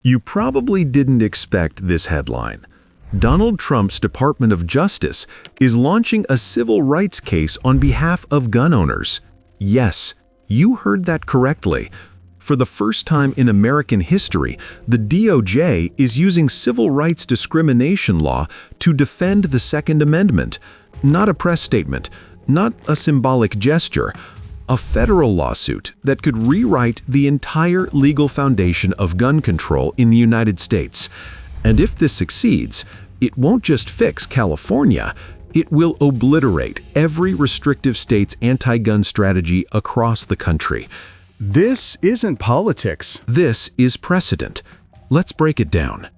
You probably didn't expect this headline. Donald Trump's Department of Justice is launching a civil rights case on behalf of gun owners. Yes, you heard that correctly. For the first time in American history, the DOJ is using civil rights discrimination law to defend the Second Amendment. Not a press statement, not a symbolic gesture, a federal lawsuit that could rewrite the entire legal foundation of gun control in the United States. And if this succeeds, it won't just fix California, it will obliterate every restrictive state's anti-gun strategy across the country. This isn't politics. This is precedent. Let's break it down.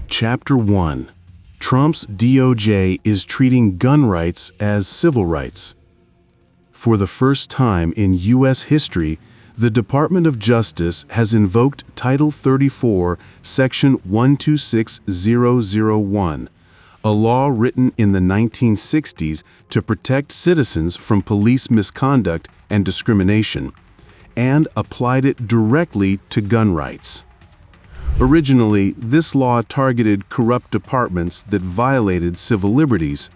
Chapter 1. Trump's DOJ is treating gun rights as civil rights. For the first time in U.S. history, the Department of Justice has invoked Title 34, Section 126001, a law written in the 1960s to protect citizens from police misconduct and discrimination, and applied it directly to gun rights. Originally, this law targeted corrupt departments that violated civil liberties.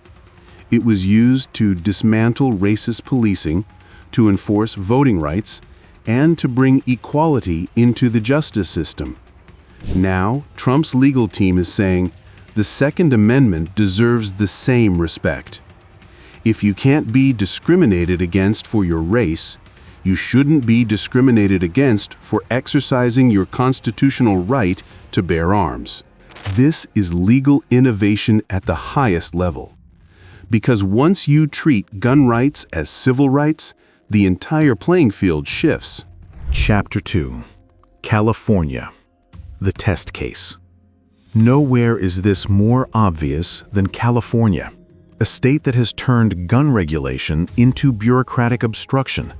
It was used to dismantle racist policing, to enforce voting rights, and to bring equality into the justice system. Now, Trump's legal team is saying the Second Amendment deserves the same respect. If you can't be discriminated against for your race, you shouldn't be discriminated against for exercising your constitutional right to bear arms. This is legal innovation at the highest level. Because once you treat gun rights as civil rights, the entire playing field shifts. Chapter 2. California. The test case. Nowhere is this more obvious than California, a state that has turned gun regulation into bureaucratic obstruction.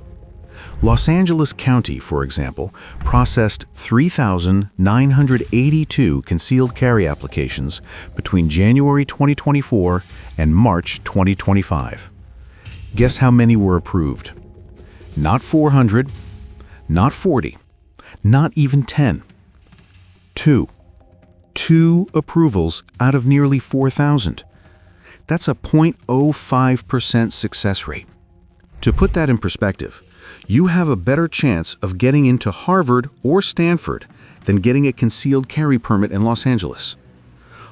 Los Angeles County, for example, processed 3,982 concealed carry applications between January 2024 and March 2025. Guess how many were approved? Not 400, not 40, not even 10. Two approvals out of nearly 4,000. That's a 0.05% success rate. To put that in perspective, you have a better chance of getting into Harvard or Stanford than getting a concealed carry permit in Los Angeles.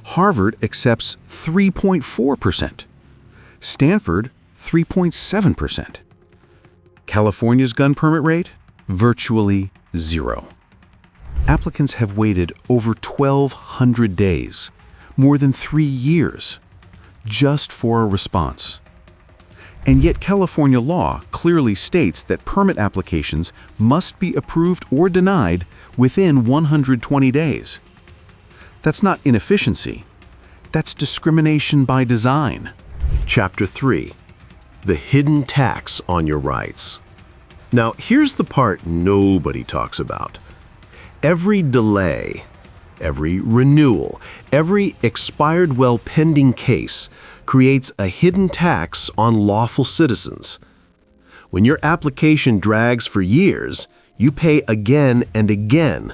Harvard accepts 3.4%. Stanford, 3.7%. California's gun permit rate? Virtually zero. Applicants have waited over 1,200 days, more than 3 years, just for a response. And yet California law clearly states that permit applications must be approved or denied within 120 days. That's not inefficiency. That's discrimination by design. Chapter 3. The hidden tax on your rights. Now, here's the part nobody talks about. Every delay, every renewal, every expired while pending case creates a hidden tax on lawful citizens. When your application drags for years, you pay again and again.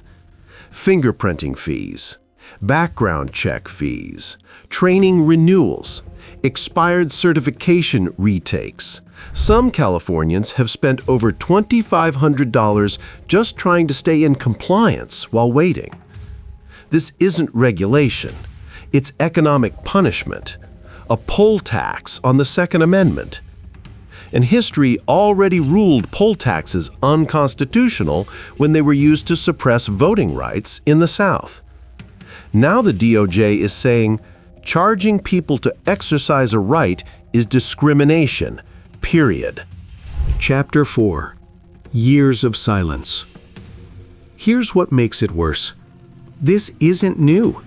Fingerprinting fees, background check fees, training renewals, expired certification retakes. Some Californians have spent over $2,500 just trying to stay in compliance while waiting. This isn't regulation. It's economic punishment, a poll tax on the Second Amendment. And history already ruled poll taxes unconstitutional when they were used to suppress voting rights in the South. Now the DOJ is saying charging people to exercise a right is discrimination, period. Chapter 4. Years of silence. Here's what makes it worse. This isn't new.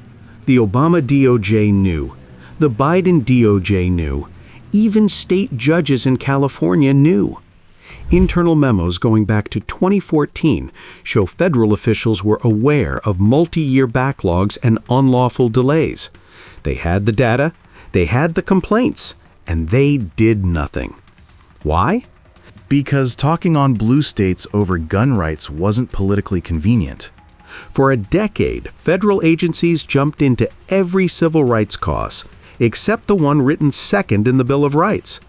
The Obama DOJ knew. The Biden DOJ knew. Even state judges in California knew. Internal memos going back to 2014 show federal officials were aware of multi-year backlogs and unlawful delays. They had the data, they had the complaints, and they did nothing. Why? Because talking on blue states over gun rights wasn't politically convenient. For a decade, federal agencies jumped into every civil rights cause, except the one written second in the Bill of Rights.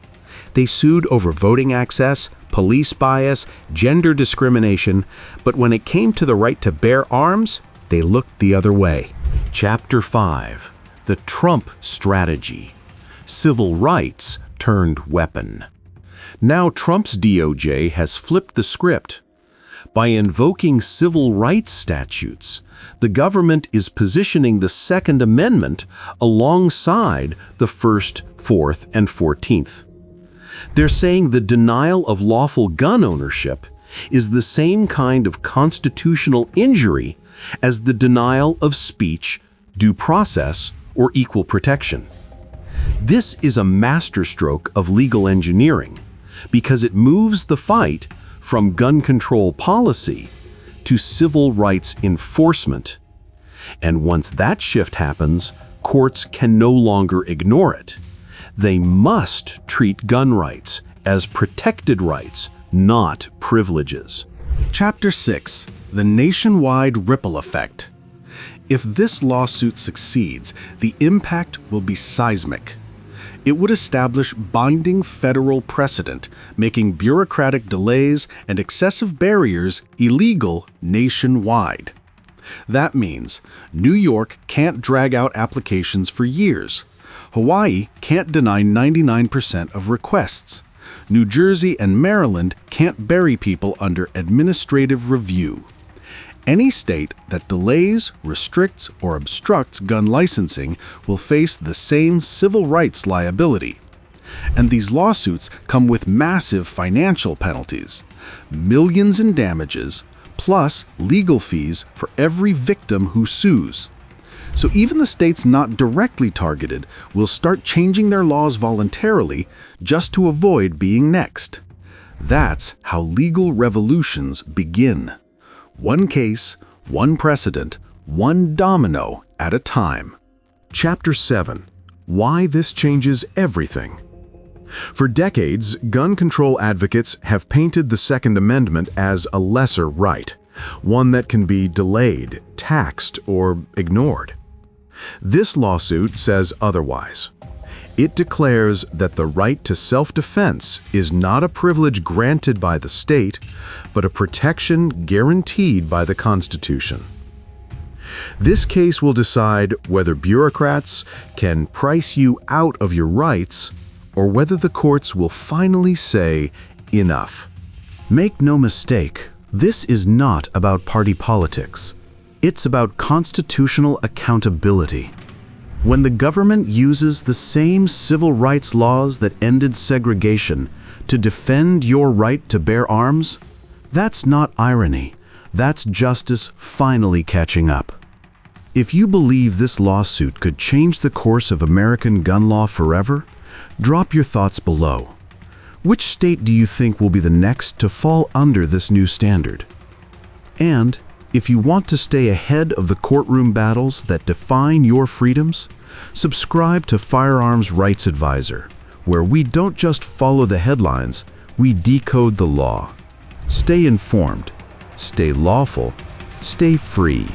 They sued over voting access, police bias, gender discrimination, but when it came to the right to bear arms, they looked the other way. Chapter 5. The Trump Strategy. Civil rights turned weapon. Now Trump's DOJ has flipped the script. By invoking civil rights statutes, the government is positioning the Second Amendment alongside the First, Fourth, and 14th. They're saying the denial of lawful gun ownership is the same kind of constitutional injury as the denial of speech, due process, or equal protection. This is a masterstroke of legal engineering because it moves the fight from gun control policy to civil rights enforcement. And once that shift happens, courts can no longer ignore it. They must treat gun rights as protected rights, not privileges. Chapter 6. The Nationwide Ripple Effect. If this lawsuit succeeds, the impact will be seismic. It would establish binding federal precedent, making bureaucratic delays and excessive barriers illegal nationwide. That means New York can't drag out applications for years. Hawaii can't deny 99% of requests. New Jersey and Maryland can't bury people under administrative review. Any state that delays, restricts, or obstructs gun licensing will face the same civil rights liability. And these lawsuits come with massive financial penalties, millions in damages, plus legal fees for every victim who sues. So even the states not directly targeted will start changing their laws voluntarily just to avoid being next. That's how legal revolutions begin. One case, one precedent, one domino at a time. Chapter 7. Why this changes everything. For decades, gun control advocates have painted the Second Amendment as a lesser right, one that can be delayed, taxed, or ignored. This lawsuit says otherwise. It declares that the right to self-defense is not a privilege granted by the state, but a protection guaranteed by the Constitution. This case will decide whether bureaucrats can price you out of your rights or whether the courts will finally say enough. Make no mistake, this is not about party politics. It's about constitutional accountability. When the government uses the same civil rights laws that ended segregation to defend your right to bear arms, that's not irony. That's justice finally catching up. If you believe this lawsuit could change the course of American gun law forever, drop your thoughts below. Which state do you think will be the next to fall under this new standard? And if you want to stay ahead of the courtroom battles that define your freedoms, subscribe to Firearms Rights Advisor, where we don't just follow the headlines, we decode the law. Stay informed, stay lawful, stay free.